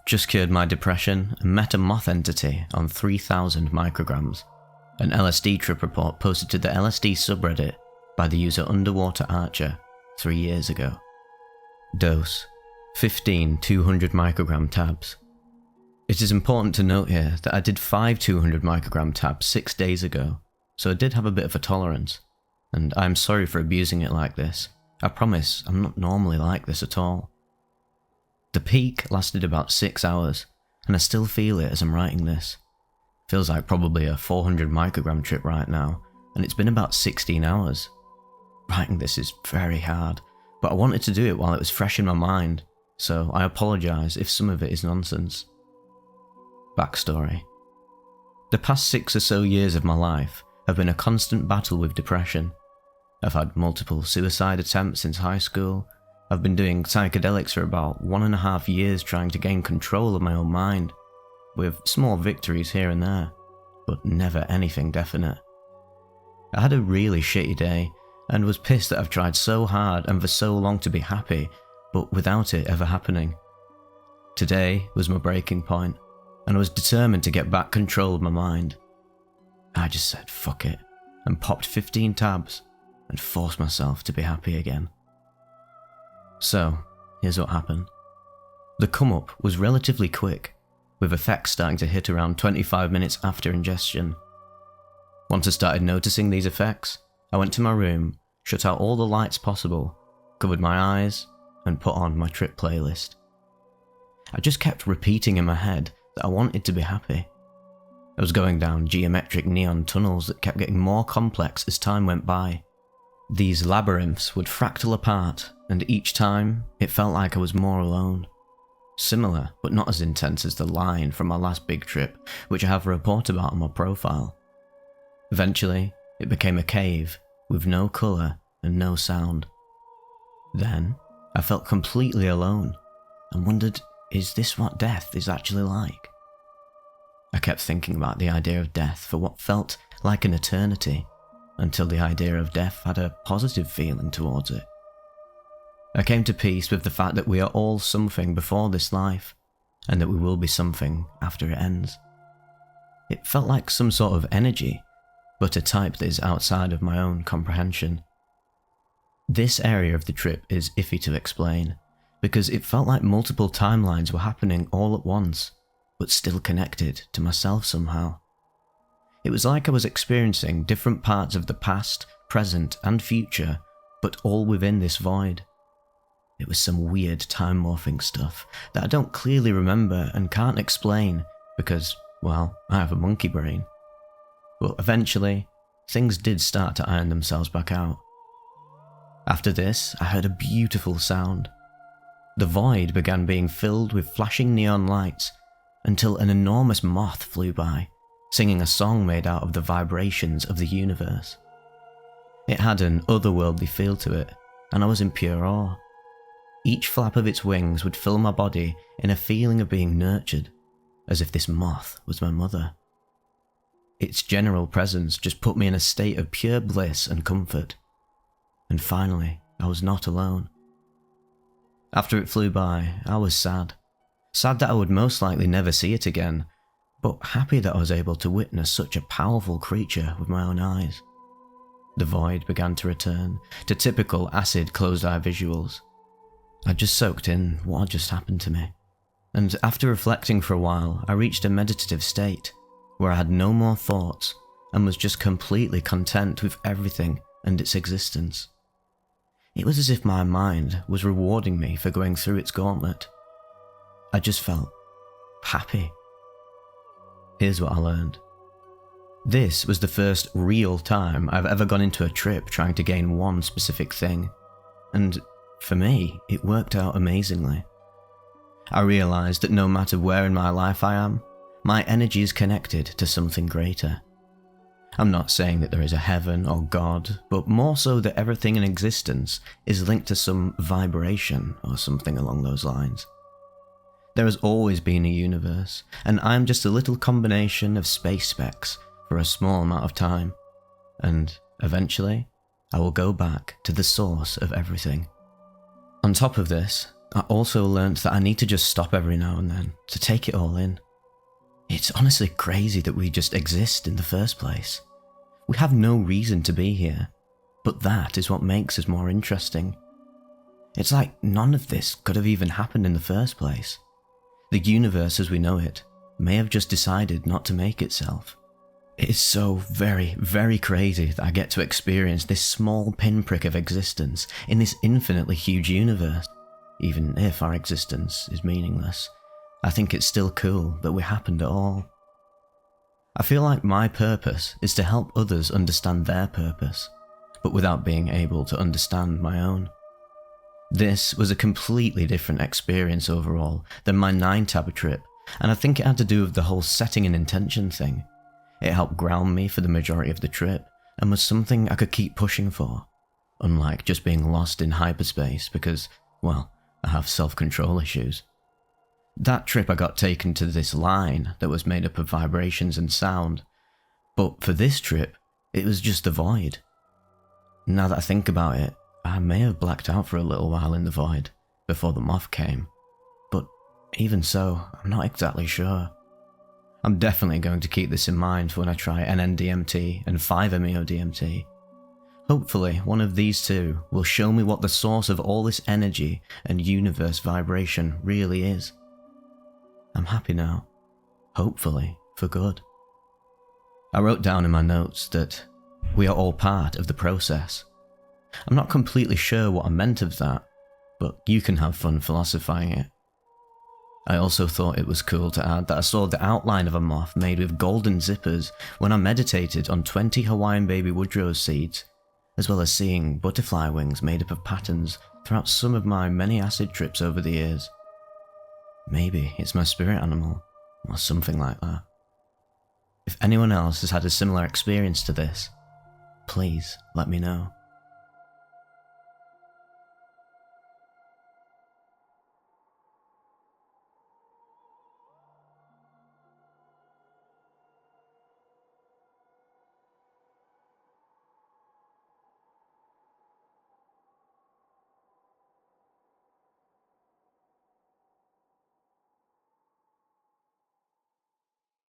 Just cured my depression and met a Moth entity on 3000 micrograms. An LSD trip report posted to the LSD subreddit by the user Underwater Archer 3 years ago. Dose: 15 200 microgram tabs. It is important to note here that I did 5 200 microgram tabs 6 days ago, so I did have a bit of a tolerance, and I am sorry for abusing it like this. I promise I'm not normally like this at all. The peak lasted about 6 hours, and I still feel it as I'm writing this. Feels like probably a 400 microgram trip right now, and it's been about 16 hours. Writing this is very hard, but I wanted to do it while it was fresh in my mind, so I apologise if some of it is nonsense. Backstory. The past 6 or so years of my life have been a constant battle with depression. I've had multiple suicide attempts since high school. I've been doing psychedelics for about 1.5 years trying to gain control of my own mind, with small victories here and there, but never anything definite. I had a really shitty day, and was pissed that I've tried so hard and for so long to be happy, but without it ever happening. Today was my breaking point, and I was determined to get back control of my mind. I just said fuck it, and popped 15 tabs, and forced myself to be happy again. So, here's what happened. The come-up was relatively quick, with effects starting to hit around 25 minutes after ingestion. Once I started noticing these effects, I went to my room, shut out all the lights possible, covered my eyes, and put on my trip playlist. I just kept repeating in my head that I wanted to be happy. I was going down geometric neon tunnels that kept getting more complex as time went by. These labyrinths would fractal apart, and each time, it felt like I was more alone. Similar, but not as intense as the line from my last big trip, which I have a report about on my profile. Eventually, it became a cave, with no colour and no sound. Then, I felt completely alone, and wondered, is this what death is actually like? I kept thinking about the idea of death for what felt like an eternity, until the idea of death had a positive feeling towards it. I came to peace with the fact that we are all something before this life, and that we will be something after it ends. It felt like some sort of energy, but a type that is outside of my own comprehension. This area of the trip is iffy to explain, because it felt like multiple timelines were happening all at once, but still connected to myself somehow. It was like I was experiencing different parts of the past, present, and future, but all within this void. It was some weird time-morphing stuff that I don't clearly remember and can't explain because, well, I have a monkey brain. But eventually, things did start to iron themselves back out. After this, I heard a beautiful sound. The void began being filled with flashing neon lights until an enormous moth flew by, singing a song made out of the vibrations of the universe. It had an otherworldly feel to it, and I was in pure awe. Each flap of its wings would fill my body in a feeling of being nurtured, as if this moth was my mother. Its general presence just put me in a state of pure bliss and comfort. And finally, I was not alone. After it flew by, I was sad. Sad that I would most likely never see it again, but happy that I was able to witness such a powerful creature with my own eyes. The void began to return to typical acid closed-eye visuals. I just soaked in what had just happened to me, and after reflecting for a while, I reached a meditative state where I had no more thoughts and was just completely content with everything and its existence. It was as if my mind was rewarding me for going through its gauntlet. I just felt happy. Here's what I learned. This was the first real time I've ever gone into a trip trying to gain one specific thing, and for me, it worked out amazingly. I realised that no matter where in my life I am, my energy is connected to something greater. I'm not saying that there is a heaven or God, but more so that everything in existence is linked to some vibration or something along those lines. There has always been a universe, and I'm just a little combination of space specks for a small amount of time, and eventually I will go back to the source of everything. On top of this, I also learnt that I need to just stop every now and then, to take it all in. It's honestly crazy that we just exist in the first place. We have no reason to be here, but that is what makes us more interesting. It's like none of this could have even happened in the first place. The universe as we know it may have just decided not to make itself. It is so very, very crazy that I get to experience this small pinprick of existence in this infinitely huge universe. Even if our existence is meaningless, I think it's still cool that we happened at all. I feel like my purpose is to help others understand their purpose, but without being able to understand my own. This was a completely different experience overall than my 9-tab trip, and I think it had to do with the whole setting and intention thing. It helped ground me for the majority of the trip, and was something I could keep pushing for, unlike just being lost in hyperspace because, well, I have self-control issues. That trip I got taken to this line that was made up of vibrations and sound, but for this trip, it was just the void. Now that I think about it, I may have blacked out for a little while in the void, before the moth came, but even so, I'm not exactly sure. I'm definitely going to keep this in mind when I try NN-DMT and 5-MeO-DMT. Hopefully, one of these two will show me what the source of all this energy and universe vibration really is. I'm happy now. Hopefully, for good. I wrote down in my notes that we are all part of the process. I'm not completely sure what I meant of that, but you can have fun philosophizing it. I also thought it was cool to add that I saw the outline of a moth made with golden zippers when I meditated on 20 Hawaiian baby woodrose seeds, as well as seeing butterfly wings made up of patterns throughout some of my many acid trips over the years. Maybe it's my spirit animal, or something like that. If anyone else has had a similar experience to this, please let me know.